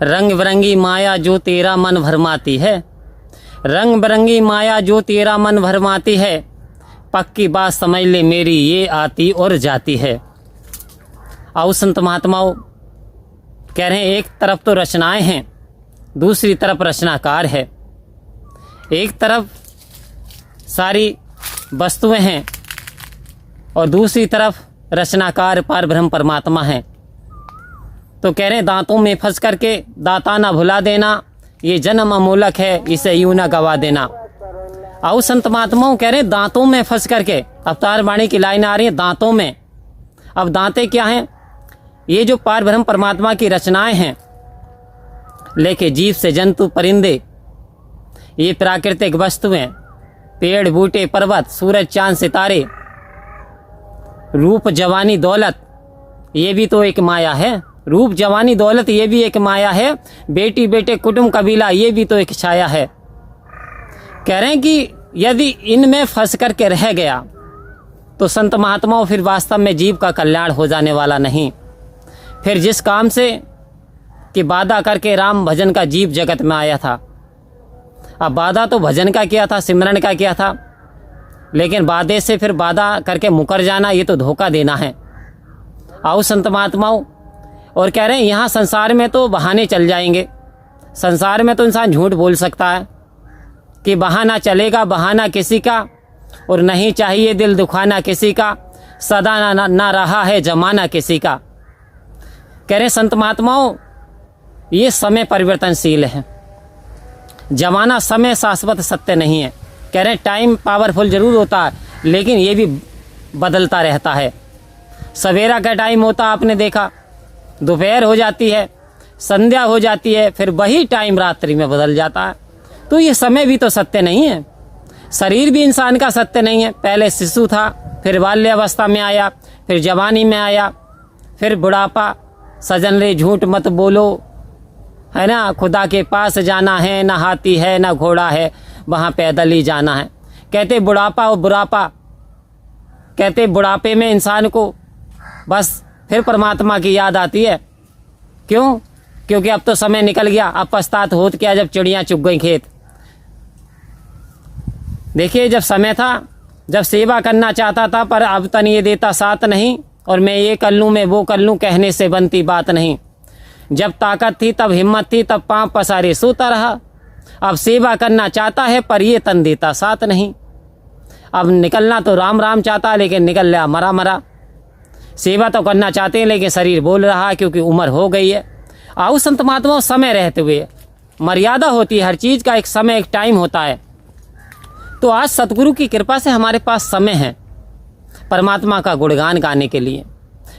रंग बिरंगी माया जो तेरा मन भरमाती है, रंग बिरंगी माया जो तेरा मन भरमाती है, पक्की बात समझ ले मेरी ये आती और जाती है। आओ संत महात्माओं कह रहे हैं एक तरफ तो रचनाएं हैं, दूसरी तरफ रचनाकार है। एक तरफ सारी वस्तुएं हैं और दूसरी तरफ रचनाकार पार ब्रह्म परमात्मा है। तो कह रहे हैं दांतों में फंस करके दाता ना भुला देना, ये जन्म अमूलक है इसे यूं ना गवा देना। आओ संत महात्माओं कह रहे हैं दांतों में फंस करके, अवतार वाणी की लाइन आ रही है दांतों में। अब दांतें क्या हैं? ये जो पार ब्रह्म परमात्मा की रचनाएं हैं, लेके जीव से जंतु परिंदे, ये प्राकृतिक वस्तुएं, पेड़ बूटे पर्वत सूरज चांद सितारे, रूप जवानी दौलत, ये भी तो एक माया है। रूप जवानी दौलत ये भी एक माया है। बेटी बेटे कुटुंब कबीला ये भी तो एक छाया है। कह रहे हैं कि यदि इनमें फंस करके रह गया तो संत महात्माओं फिर वास्तव में जीव का कल्याण हो जाने वाला नहीं। फिर जिस काम से कि वादा करके राम भजन का जीव जगत में आया था, अब वादा तो भजन का किया था, सिमरन का किया था, लेकिन वादे से फिर वादा करके मुकर जाना ये तो धोखा देना है। आओ संत महात्माओं और कह रहे हैं यहाँ संसार में तो बहाने चल जाएंगे। संसार में तो इंसान झूठ बोल सकता है कि बहाना चलेगा बहाना किसी का, और नहीं चाहिए दिल दुखाना किसी का, सदा ना रहा है जमाना किसी का। कह रहे हैं संत महात्माओं ये समय परिवर्तनशील है, जमाना समय शाश्वत सत्य नहीं है। कह रहे हैं टाइम पावरफुल जरूर होता है लेकिन ये भी बदलता रहता है। सवेरा का टाइम होता आपने देखा, दोपहर हो जाती है, संध्या हो जाती है, फिर वही टाइम रात्रि में बदल जाता है। तो ये समय भी तो सत्य नहीं है, शरीर भी इंसान का सत्य नहीं है। पहले शिशु था, फिर बाल्यावस्था में आया, फिर जवानी में आया, फिर बुढ़ापा। सजन रे झूठ मत बोलो, है ना, खुदा के पास जाना है, ना हाथी है ना घोड़ा है, वहाँ पैदल ही जाना है। कहते बुढ़ापा और बुढ़ापा, कहते बुढ़ापे में इंसान को बस फिर परमात्मा की याद आती है। क्यों? क्योंकि अब तो समय निकल गया, अब पछतात होत क्या जब चिड़ियाँ चुग गई खेत। देखिए जब समय था, जब सेवा करना चाहता था, पर अब तन ये देता साथ नहीं, और मैं ये कर लूँ मैं वो कर लूँ कहने से बनती बात नहीं। जब ताकत थी तब हिम्मत थी, तब पाँव पसारे सोता रहा। अब सेवा करना चाहता है पर ये तन देता साथ नहीं। अब निकलना तो राम राम चाहता है लेकिन निकल लिया मरा मरा। सेवा तो करना चाहते हैं लेकिन शरीर बोल रहा है क्योंकि उम्र हो गई है। आओ संत महात्माओं समय रहते हुए मर्यादा होती है, हर चीज़ का एक समय एक टाइम होता है। तो आज सतगुरु की कृपा से हमारे पास समय है परमात्मा का गुणगान गाने के लिए,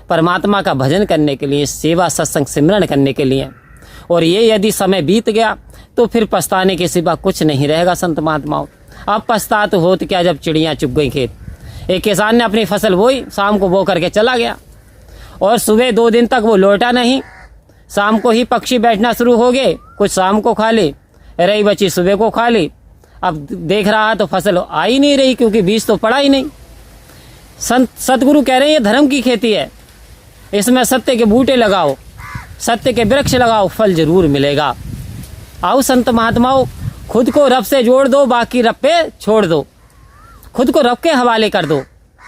परमात्मा का भजन करने के लिए, सेवा सत्संग सिमरन करने के लिए। और ये यदि समय बीत गया तो फिर पछताने के सिवा कुछ नहीं रहेगा संत महात्माओं। अब पछतात होत क्या जब चिड़ियाँ चुग गई खेत। एक किसान ने अपनी फसल बोई, शाम को बो करके चला गया और सुबह 2 दिन तक वो लौटा नहीं। शाम को ही पक्षी बैठना शुरू हो गए, कुछ शाम को खा ली, रही बची सुबह को खा ली। अब देख रहा तो फसल आ ही नहीं रही क्योंकि बीज तो पड़ा ही नहीं। सतगुरु कह रहे हैं ये धर्म की खेती है, इसमें सत्य के बूटे लगाओ, सत्य के वृक्ष लगाओ, फल जरूर मिलेगा। आओ संत महात्माओं खुद को रब से जोड़ दो, बाकी रब पे छोड़ दो। खुद को रब के हवाले कर दो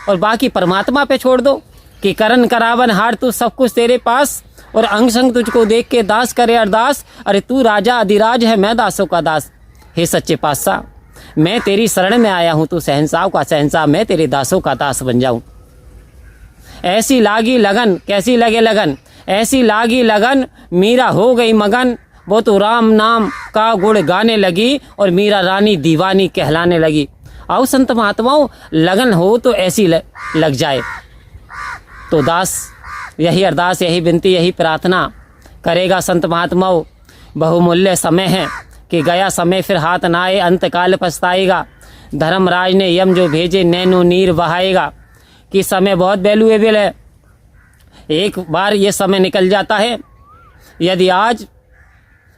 और बाकी परमात्मा पे छोड़ दो कि करन करावन हार तू सब कुछ तेरे पास, और अंग संग तुझको देख के दास करे अरदास। अरे तू राजा अधिराज है मैं दासों का दास, हे सच्चे पातशाह मैं तेरी शरण में आया हूँ, तू शहंशाह का शहंशाह, मैं तेरे दासों का दास बन जाऊँ। ऐसी लागी लगन, कैसी लगे लगन, ऐसी लागी लगन मीरा हो गई मगन, वो तो राम नाम का गुण गाने लगी और मीरा रानी दीवानी कहलाने लगी। आओ संत महात्माओं लगन हो तो ऐसी लग जाए। तो दास यही अरदास, यही विनती, यही प्रार्थना करेगा संत महात्माओं। बहुमूल्य समय है कि गया समय फिर हाथ ना आए, अंतकाल पछताएगा। धर्मराज ने यम जो भेजे नैनो नीर बहाएगा। कि समय बहुत वैल्यूएबल है, एक बार ये समय निकल जाता है। यदि आज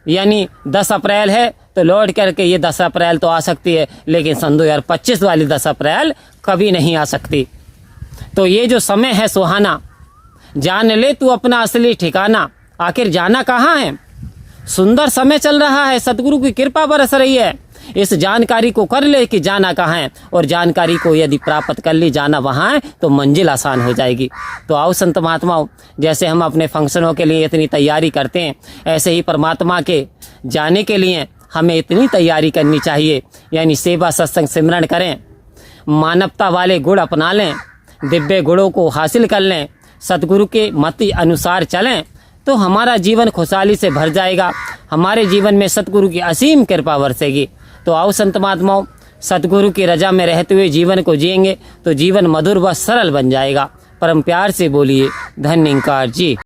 यानी 10 अप्रैल है तो लौट करके ये 10 अप्रैल तो आ सकती है, लेकिन सन 2025 वाली 10 अप्रैल कभी नहीं आ सकती। तो ये जो समय है सुहाना, जान ले तू अपना असली ठिकाना। आखिर जाना कहाँ है? सुंदर समय चल रहा है, सतगुरु की कृपा बरस रही है। इस जानकारी को कर ले कि जाना कहाँ है, और जानकारी को यदि प्राप्त कर ली जाना वहाँ है तो मंजिल आसान हो जाएगी। तो आओ संत महात्माओं, जैसे हम अपने फंक्शनों के लिए इतनी तैयारी करते हैं, ऐसे ही परमात्मा के जाने के लिए हमें इतनी तैयारी करनी चाहिए। यानी सेवा, सत्संग, सिमरन करें, मानवता वाले गुण अपना लें, दिव्य गुणों को हासिल कर लें, सतगुरु के मत अनुसार चलें, तो हमारा जीवन खुशहाली से भर जाएगा। हमारे जीवन में सतगुरु की असीम कृपा बरसेगी। तो आओ संत महात्माओं, सतगुरु की रजा में रहते हुए जीवन को जिएंगे तो जीवन मधुर व सरल बन जाएगा। परम प्यार से बोलिए धन्यकार जी।